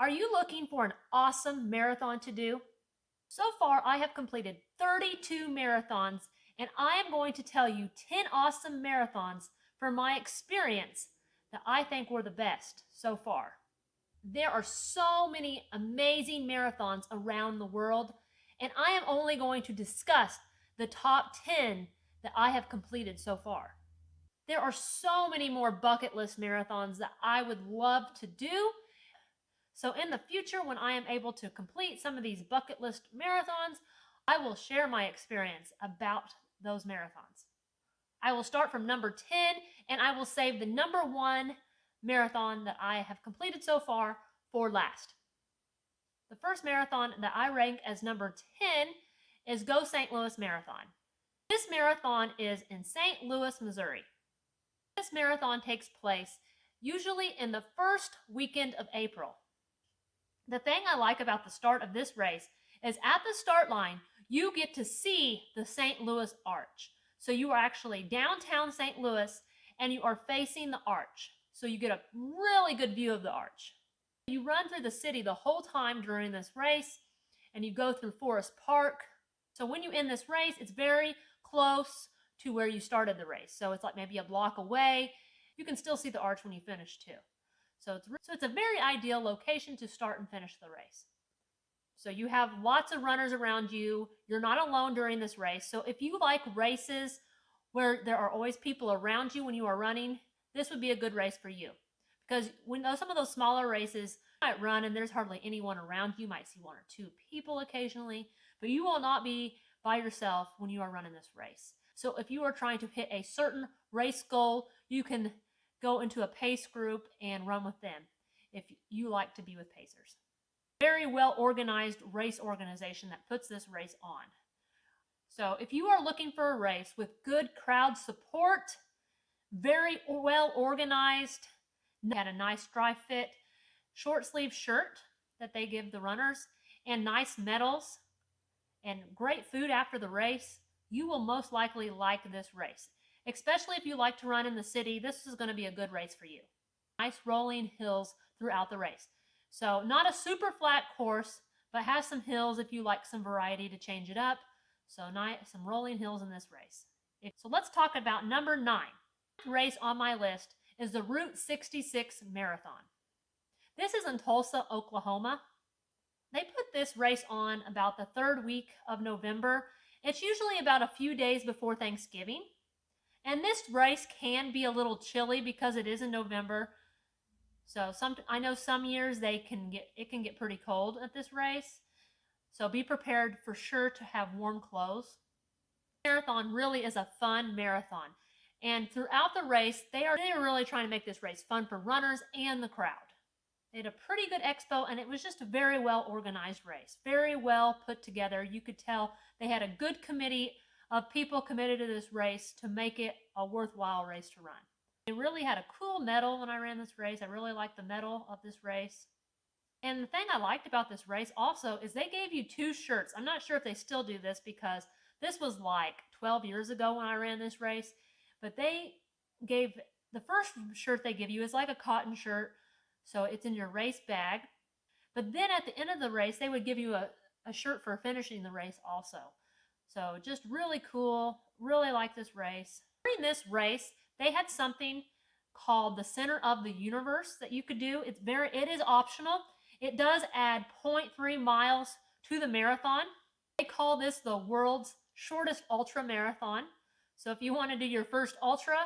Are you looking for an awesome marathon to do? So far, I have completed 32 marathons, and I am going to tell you 10 awesome marathons from my experience that I think were the best so far. There are so many amazing marathons around the world, and I am only going to discuss the top 10 that I have completed so far. There are so many more bucket list marathons that I would love to do. So in the future, when I am able to complete some of these bucket list marathons, I will share my experience about those marathons. I will start from number 10, and I will save the number 1 marathon that I have completed so far for last. The first marathon that I rank as number 10 is Go St. Louis Marathon. This marathon is in St. Louis, Missouri. This marathon takes place usually in the first weekend of April. The thing I like about the start of this race is at the start line, you get to see the St. Louis Arch. So you are actually downtown St. Louis and you are facing the arch. So you get a really good view of the arch. You run through the city the whole time during this race and you go through Forest Park. So when you end this race, it's very close to where you started the race. So it's like maybe a block away. You can still see the arch when you finish too. So it's a very ideal location to start and finish the race. So you have lots of runners around you. You're not alone during this race. So if you like races where there are always people around you when you are running, this would be a good race for you. Because when some of those smaller races, you might run and there's hardly anyone around you. You might see 1 or 2 people occasionally, but you will not be by yourself when you are running this race. So if you are trying to hit a certain race goal, you can go into a pace group and run with them if you like to be with pacers. Very well organized race organization that puts this race on. So if you are looking for a race with good crowd support, very well organized, had a nice dry fit short sleeve shirt that they give the runners, and nice medals and great food after the race, you will most likely like this race. Especially if you like to run in the city, this is going to be a good race for you. Nice rolling hills throughout the race. So not a super flat course, but has some hills if you like some variety to change it up. So nice, some rolling hills in this race. So let's talk about number 9. The race on my list is the Route 66 Marathon. This is in Tulsa, Oklahoma. They put this race on about the 3rd week of November. It's usually about a few days before Thanksgiving. And this race can be a little chilly because it is in November. So I know some years it can get pretty cold at this race. So be prepared for sure to have warm clothes. Marathon really is a fun marathon. And throughout the race, they are really trying to make this race fun for runners and the crowd. They had a pretty good expo, and it was just a very well organized race. Very well put together. You could tell they had a good committee of people committed to this race to make it a worthwhile race to run. They really had a cool medal when I ran this race. I really liked the medal of this race. And the thing I liked about this race also is they gave you 2 shirts. I'm not sure if they still do this because this was like 12 years ago when I ran this race. But they gave, the first shirt they give you is like a cotton shirt. So it's in your race bag. But then at the end of the race, they would give you a shirt for finishing the race also. So just really cool. Really like this race. During this race, they had something called the Center of the Universe that you could do. It is optional. It does add 0.3 miles to the marathon. They call this the world's shortest ultra marathon. So if you want to do your first ultra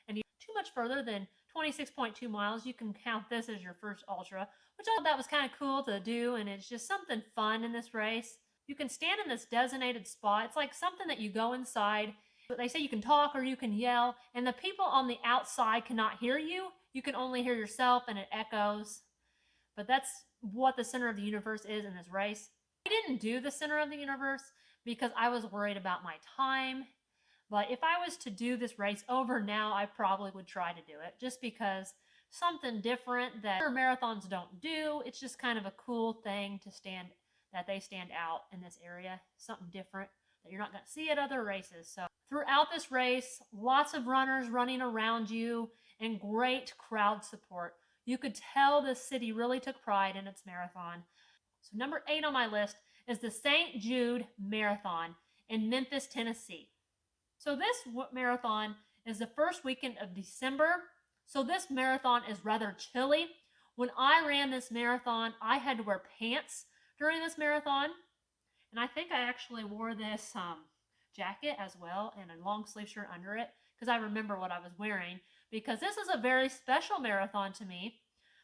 and you too much further than 26.2 miles, you can count this as your first ultra, which I thought that was kind of cool to do, and it's just something fun in this race. You can stand in this designated spot. It's like something that you go inside. They say you can talk or you can yell, and the people on the outside cannot hear you. You can only hear yourself, and it echoes. But that's what the Center of the Universe is in this race. I didn't do the Center of the Universe because I was worried about my time. But if I was to do this race over now, I probably would try to do it just because something different that other marathons don't do. It's just kind of a cool thing that they stand out in this area. Something different that you're not going to see at other races. So throughout this race, lots of runners running around you and great crowd support. You could tell the city really took pride in its marathon. So number 8 on my list is the St. Jude Marathon in Memphis, Tennessee. So this marathon is the first weekend of December. So this marathon is rather chilly. When I ran this marathon, I had to wear pants during this marathon. And I think I actually wore this jacket as well and a long sleeve shirt under it because I remember what I was wearing, because this is a very special marathon to me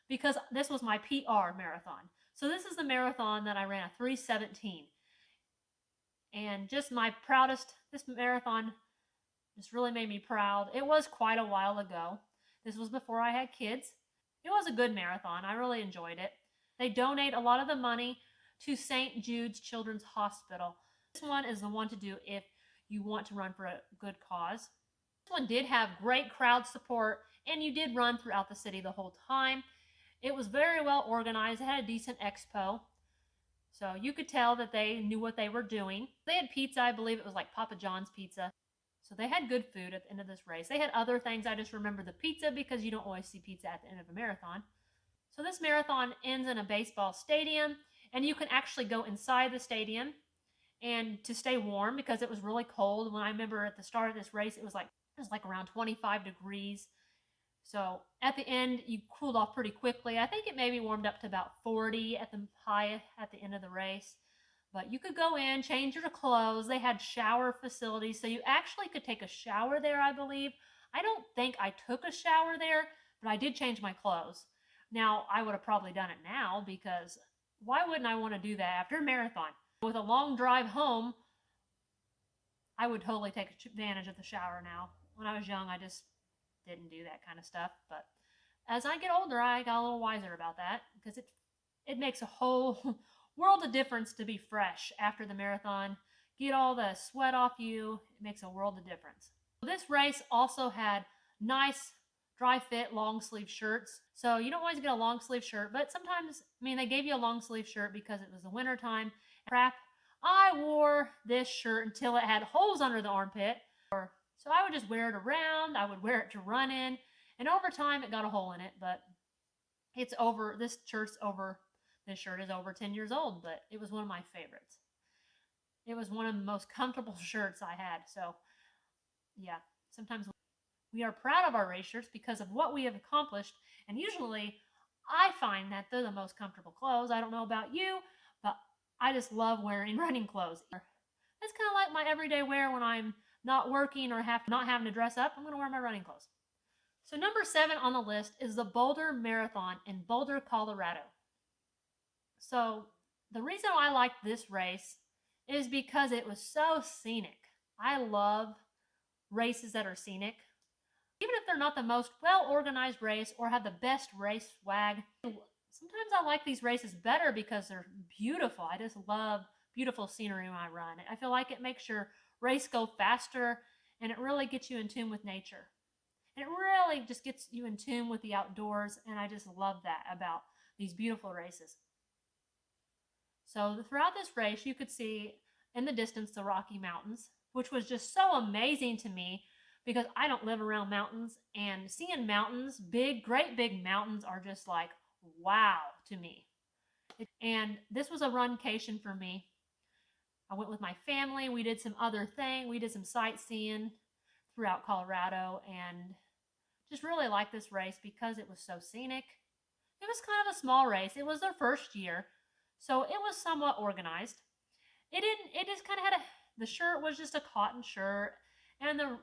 because this was my PR marathon. So this is the marathon that I ran a 3:17. And just my proudest, this marathon just really made me proud. It was quite a while ago. This was before I had kids. It was a good marathon. I really enjoyed it. They donate a lot of the money to St. Jude's Children's Hospital. This one is the one to do if you want to run for a good cause. This one did have great crowd support, and you did run throughout the city the whole time. It was very well organized. It had a decent expo. So you could tell that they knew what they were doing. They had pizza. I believe it was like Papa John's pizza. So they had good food at the end of this race. They had other things. I just remember the pizza because you don't always see pizza at the end of a marathon. So this marathon ends in a baseball stadium, and you can actually go inside the stadium and to stay warm because it was really cold. When I remember at the start of this race, it was like around 25 degrees. So at the end, you cooled off pretty quickly. I think it maybe warmed up to about 40 at the high at the end of the race. But you could go in, change your clothes. They had shower facilities, so you actually could take a shower there, I believe. I don't think I took a shower there, but I did change my clothes. Now, I would have probably done it now because why wouldn't I want to do that after a marathon? With a long drive home, I would totally take advantage of the shower now. When I was young, I just didn't do that kind of stuff. But as I get older, I got a little wiser about that because it makes a whole world of difference to be fresh after the marathon. Get all the sweat off you. It makes a world of difference. This race also had nice dry fit long sleeve shirts. So you don't always get a long sleeve shirt, but sometimes, they gave you a long sleeve shirt because it was the winter time. Crap. I wore this shirt until it had holes under the armpit. So I would just wear it around. I would wear it to run in. And over time, it got a hole in it, but it's over. This shirt is over 10 years old, but it was one of my favorites. It was one of the most comfortable shirts I had. So, yeah, sometimes we are proud of our race shirts because of what we have accomplished. And usually, I find that they're the most comfortable clothes. I don't know about you, but I just love wearing running clothes. It's kind of like my everyday wear when I'm not working or not having to dress up. I'm going to wear my running clothes. So number 7 on the list is the Boulder Marathon in Boulder, Colorado. So the reason I liked this race is because it was so scenic. I love races that are scenic. Even if they're not the most well-organized race or have the best race swag, sometimes I like these races better because they're beautiful. I just love beautiful scenery when I run. I feel like it makes your race go faster, and it really gets you in tune with nature. And it really just gets you in tune with the outdoors, and I just love that about these beautiful races. So throughout this race, you could see in the distance the Rocky Mountains, which was just so amazing to me because I don't live around mountains, and seeing mountains, great big mountains, are just like wow to me. And this was a runcation for me. I went with my family. We did some other thing. We did some sightseeing throughout Colorado and just really liked this race because it was so scenic. It was kind of a small race. It was their first year, so it was somewhat organized. It just kind of had the shirt was just a cotton shirt, and the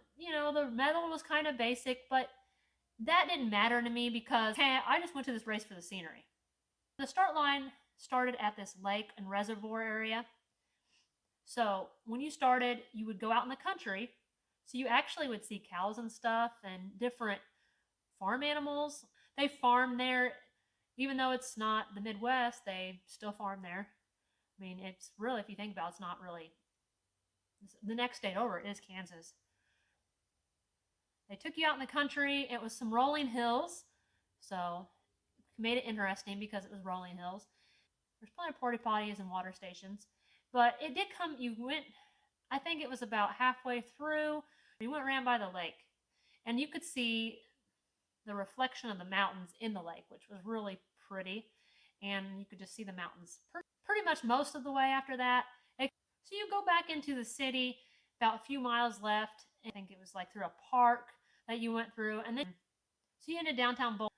medal was kind of basic, but that didn't matter to me because I just went to this race for the scenery. The start line started at this lake and reservoir area. So when you started, you would go out in the country. So you actually would see cows and stuff and different farm animals. They farm there. Even though it's not the Midwest, they still farm there. It's really, if you think about it, it's not really. The next state over is Kansas. They took you out in the country. It was some rolling hills. So it made it interesting because it was rolling hills. There's plenty of porta potties and water stations. But it did come, I think it was about halfway through, we went around by the lake. And you could see the reflection of the mountains in the lake, which was really pretty. And you could just see the mountains pretty much most of the way after that. So you go back into the city, about a few miles left. I think it was like through a park that you went through. And then, so you ended downtown Boulder.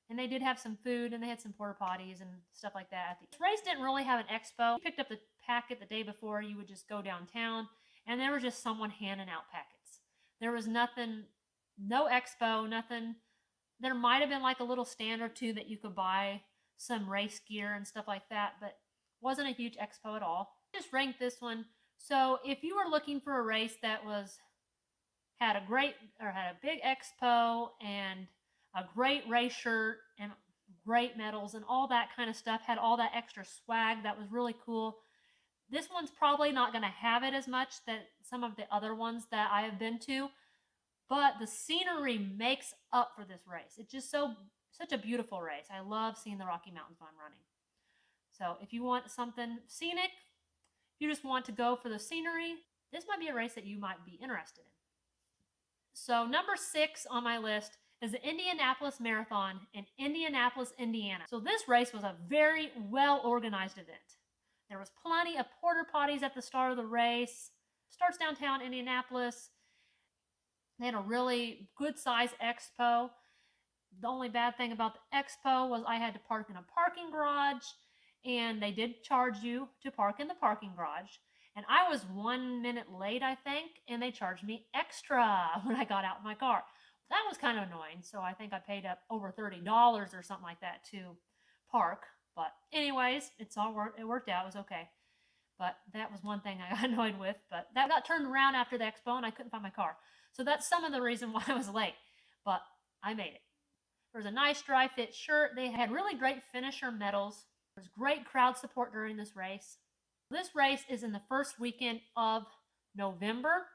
And they did have some food, and they had some porta potties and stuff like that. The race didn't really have an expo. You picked up the packet the day before, you would just go downtown, and there was just someone handing out packets. There was nothing, no expo, nothing. There might have been like a little stand or two that you could buy some race gear and stuff like that, but wasn't a huge expo at all. I just ranked this one. So if you were looking for a race that had a big expo and a great race shirt and great medals and all that kind of stuff, had all that extra swag that was really cool. This one's probably not going to have it as much that some of the other ones that I have been to, but the scenery makes up for this race. It's just such a beautiful race. I love seeing the Rocky Mountains when I'm running. So if you want something scenic, if you just want to go for the scenery, this might be a race that you might be interested in. So number 6 on my list is the Indianapolis Marathon in Indianapolis, Indiana. So this race was a very well-organized event. There was plenty of porta potties at the start of the race. Starts downtown Indianapolis. They had a really good-sized expo. The only bad thing about the expo was I had to park in a parking garage, and they did charge you to park in the parking garage. And I was 1 minute late, I think, and they charged me extra when I got out of my car. That was kind of annoying, so I think I paid up over $30 or something like that to park. But anyways, it worked out. It was okay. But that was one thing I got annoyed with. But that got turned around after the expo, and I couldn't find my car. So that's some of the reason why I was late. But I made it. There was a nice dry fit shirt. They had really great finisher medals. There was great crowd support during this race. This race is in the first weekend of November.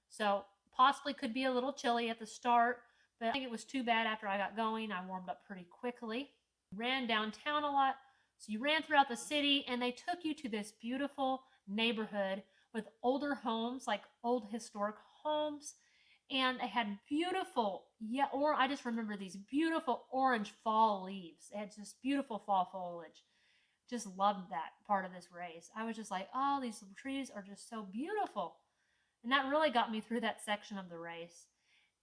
So possibly could be a little chilly at the start, but I think it was too bad after I got going. I warmed up pretty quickly. Ran downtown a lot. So you ran throughout the city, and they took you to this beautiful neighborhood with older homes, like old historic homes. And they had beautiful, I just remember these beautiful orange fall leaves. They had just beautiful fall foliage. Just loved that part of this race. I was just like, oh, these trees are just so beautiful. And that really got me through that section of the race.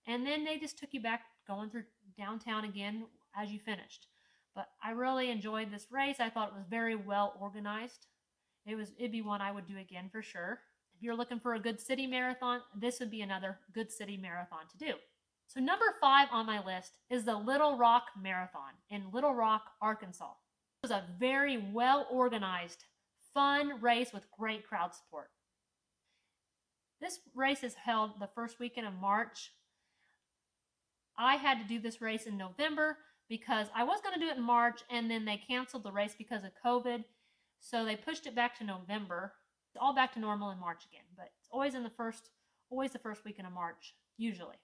And then they just took you back going through downtown again as you finished. But I really enjoyed this race. I thought it was very well organized. It'd be one I would do again for sure. If you're looking for a good city marathon, this would be another good city marathon to do. So number 5 on my list is the Little Rock Marathon in Little Rock, Arkansas. It was a very well organized, fun race with great crowd support. This race is held the first weekend of March. I had to do this race in November because I was going to do it in March, and then they canceled the race because of COVID. So they pushed it back to November. It's all back to normal in March again, but it's always the first weekend of March, usually.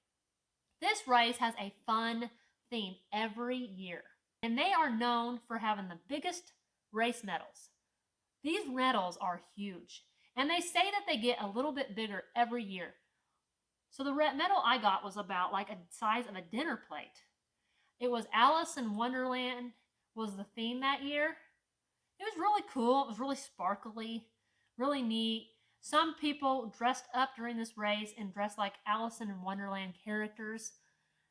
This race has a fun theme every year, and they are known for having the biggest race medals. These medals are huge, and they say that they get a little bit bigger every year. So the medal I got was about like a size of a dinner plate. It was Alice in Wonderland was the theme that year. It was really cool. It was really sparkly, really neat. Some people dressed up during this race and dressed like Alice in Wonderland characters.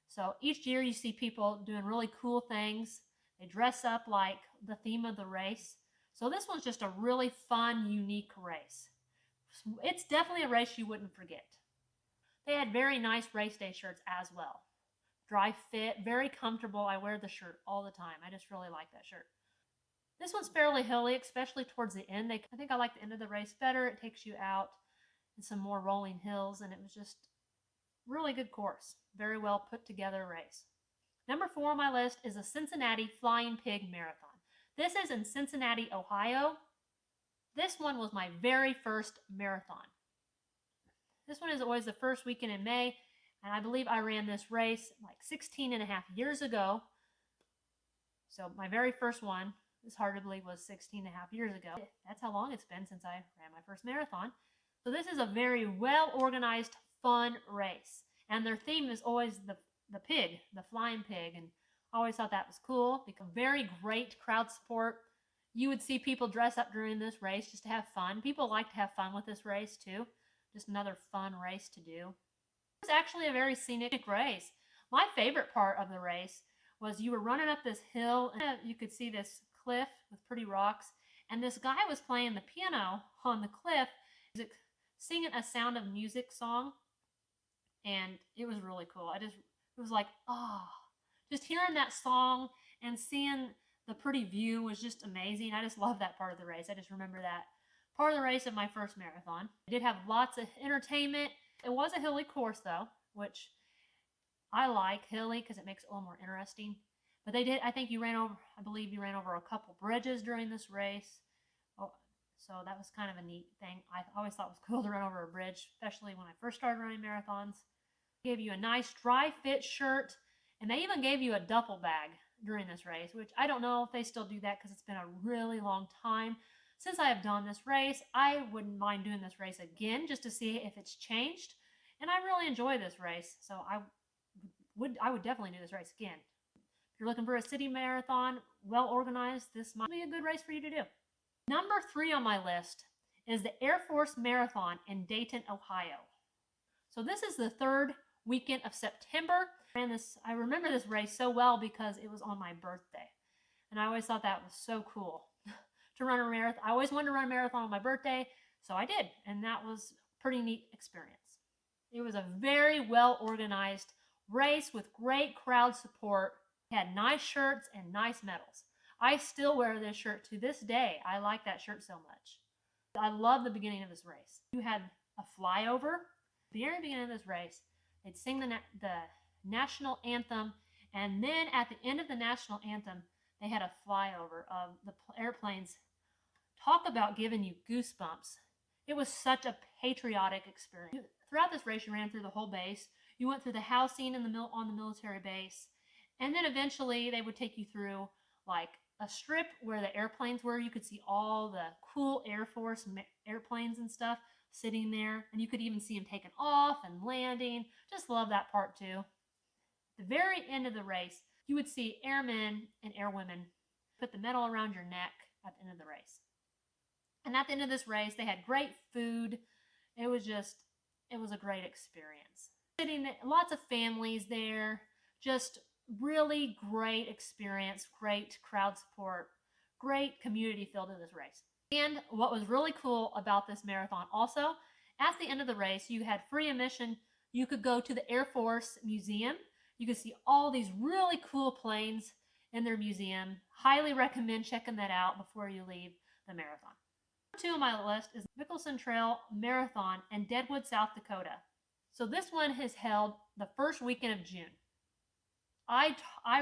So each year you see people doing really cool things. They dress up like the theme of the race. So this one's just a really fun, unique race. It's definitely a race you wouldn't forget. They had very nice race day shirts as well. Dry fit, very comfortable. I wear the shirt all the time. I just really like that shirt. This one's fairly hilly, especially towards the end. I think I like the end of the race better. It takes you out in some more rolling hills, and it was just really good course. Very well put together race. Number 4 on my list is the Cincinnati Flying Pig Marathon. This is in Cincinnati, Ohio. This one was my very first marathon. This one is always the first weekend in May, and I believe I ran this race like 16 and a half years ago. So my very first one, it's hard to believe, was 16 and a half years ago. That's how long it's been since I ran my first marathon. So this is a very well-organized, fun race. And their theme is always the pig, the flying pig, and I always thought that was cool because very great crowd support. You would see people dress up during this race just to have fun. People like to have fun with this race too. Just another fun race to do. It was actually a very scenic race. My favorite part of the race was you were running up this hill and you could see this cliff with pretty rocks, and this guy was playing the piano on the cliff, singing a Sound of Music song, and it was really cool. It was like, oh, just hearing that song and seeing the pretty view was just amazing. I just love that part of the race. I just remember that part of the race of my first marathon. I did have lots of entertainment. It was a hilly course though, which I like hilly because it makes it a little more interesting. But they did, I believe you ran over a couple bridges during this race. Oh, so that was kind of a neat thing. I always thought it was cool to run over a bridge, especially when I first started running marathons. They gave you a nice dry fit shirt, and they even gave you a duffel bag during this race, which I don't know if they still do that because it's been a really long time since I have done this race. I wouldn't mind doing this race again just to see if it's changed. And I really enjoy this race, so I would definitely do this race again. If you're looking for a city marathon, well organized, this might be a good race for you to do. Number 3 on my list is the Airforce Marathon in Dayton, Ohio. So this is the third weekend of September. I remember this race so well because it was on my birthday. And I always thought that was so cool to run a marathon. I always wanted to run a marathon on my birthday, so I did. And that was a pretty neat experience. It was a very well organized race with great crowd support. It had nice shirts and nice medals. I still wear this shirt to this day. I like that shirt so much. I love the beginning of this race. You had a flyover. At the very beginning of this race, they'd sing the national anthem, and then at the end of the national anthem, they had a flyover of the airplanes. Talk about giving you goosebumps. It was such a patriotic experience. Throughout this race, you ran through the whole base. You went through the housing on the military base, and then eventually they would take you through like a strip where the airplanes were. You could see all the cool Air Force airplanes and stuff sitting there, and you could even see them taking off and landing. Just love that part too. At the very end of the race, you would see airmen and airwomen put the medal around your neck at the end of the race. And at the end of this race, they had great food. It was a great experience. Lots of families there, just really great experience, great crowd support, great community feel to this race. And what was really cool about this marathon also, at the end of the race, you had free admission. You could go to the Air Force Museum. You could see all these really cool planes in their museum. Highly recommend checking that out before you leave the marathon. Number 2 on my list is Mickelson Trail Marathon in Deadwood, South Dakota. So this one is held the first weekend of June. I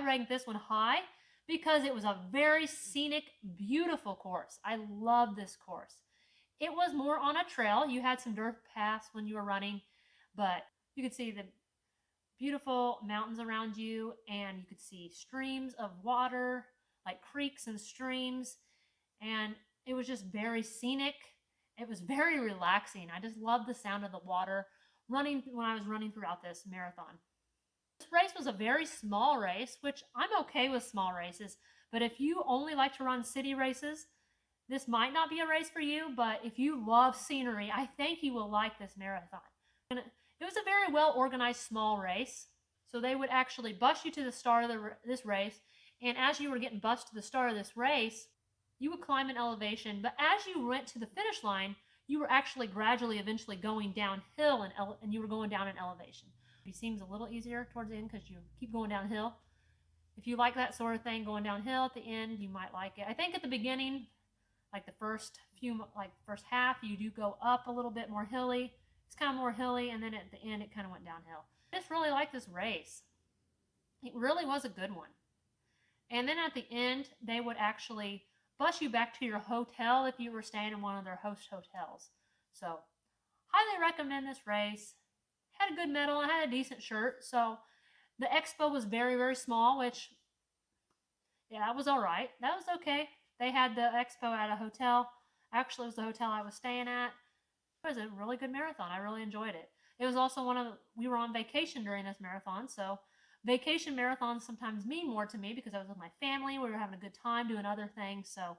ranked this one high because it was a very scenic, beautiful course. I love this course. It was more on a trail. You had some dirt paths when you were running, but you could see the beautiful mountains around you, and you could see streams of water, like creeks and streams, and it was just very scenic. It was very relaxing. I just loved the sound of the water running when I was running throughout this marathon. This race was a very small race, which I'm okay with small races, but if you only like to run city races, this might not be a race for you, but if you love scenery, I think you will like this marathon. And it was a very well organized small race. So they would actually bus you to the start of this race, and as you were getting bused to the start of this race, you would climb an elevation, but as you went to the finish line, you were actually gradually eventually going downhill and you were going down an elevation. It seems a little easier towards the end because you keep going downhill. If you like that sort of thing, going downhill at the end, you might like it. I think at the beginning, like the first half, you do go up a little bit more hilly. It's kind of more hilly, and then at the end, it kind of went downhill. I just really like this race. It really was a good one. And then at the end, they would actually bus you back to your hotel if you were staying in one of their host hotels. So, highly recommend this race. Had a good medal and had a decent shirt. So, the expo was very, very small, which, yeah, that was all right. That was okay. They had the expo at a hotel. Actually, it was the hotel I was staying at. It was a really good marathon. I really enjoyed it. It was also we were on vacation during this marathon, so Vacation marathons sometimes mean more to me because I was with my family. We were having a good time doing other things. So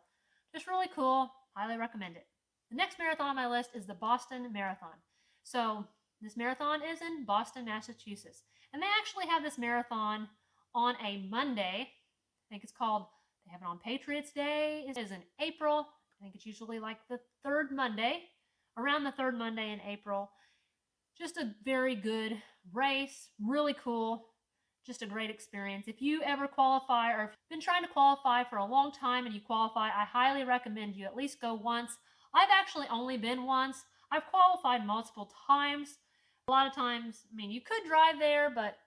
just really cool. Highly recommend it. The next marathon on my list is the Boston Marathon. So this marathon is in Boston, Massachusetts. And they actually have this marathon on a Monday. I think it's called, they have it on Patriots Day. It is in April. I think it's usually like the third Monday, around the third Monday in April. Just a very good race, really cool, just a great experience. If you ever qualify or have been trying to qualify for a long time and you qualify, I highly recommend you at least go once. I've actually only been once. I've qualified multiple times. A lot of times, I mean, you could drive there, but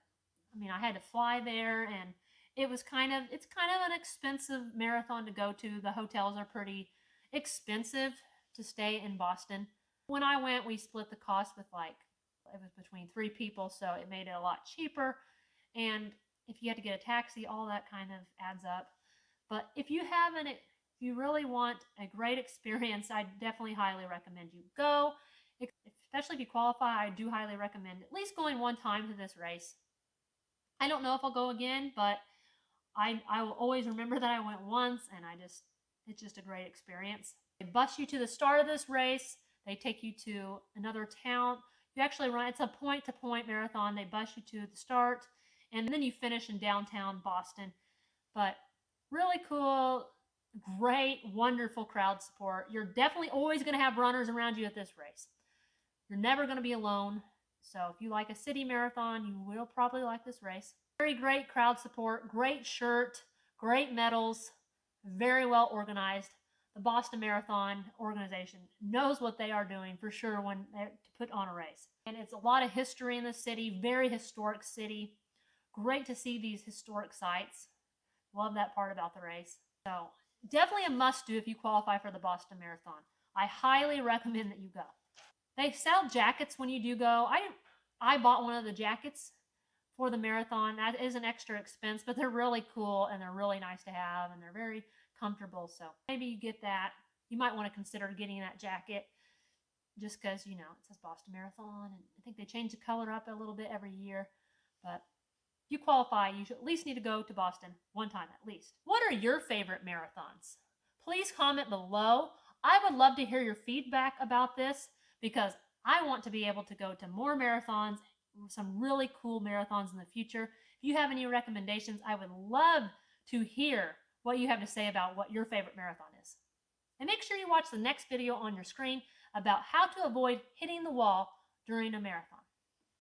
I mean, I had to fly there, and it's kind of an expensive marathon to go to. The hotels are pretty expensive to stay in Boston. When I went, we split the cost with it was between 3 people, so it made it a lot cheaper. And if you had to get a taxi, all that kind of adds up. But if you really want a great experience, I definitely highly recommend you go. Especially if you qualify, I do highly recommend at least going one time to this race. I don't know if I'll go again, but I will always remember that I went once, and it's just a great experience. They bus you to the start of this race. They take you to another town. You actually run, it's a point-to-point marathon. They bus you to the start, and then you finish in downtown Boston. But really cool, great, wonderful crowd support. You're definitely always going to have runners around you at this race. You're never going to be alone. So if you like a city marathon, you will probably like this race. Very great crowd support, great shirt, great medals, very well organized. The Boston Marathon organization knows what they are doing for sure when they put on a race. And it's a lot of history in the city, very historic city. Great to see these historic sites. Love that part about the race. So definitely a must do if you qualify for the Boston Marathon. I highly recommend that you go. They sell jackets when you do go. I bought one of the jackets for the marathon. That is an extra expense, but they're really cool and they're really nice to have and they're very comfortable. So maybe you get that. You might want to consider getting that jacket just because, you know, it says Boston Marathon, and I think they change the color up a little bit every year. But if you qualify, you should at least need to go to Boston one time at least. What are your favorite marathons? Please comment below. I would love to hear your feedback about this because I want to be able to go to more marathons, some really cool marathons in the future. If you have any recommendations, I would love to hear what you have to say about what your favorite marathon is. And make sure you watch the next video on your screen about how to avoid hitting the wall during a marathon.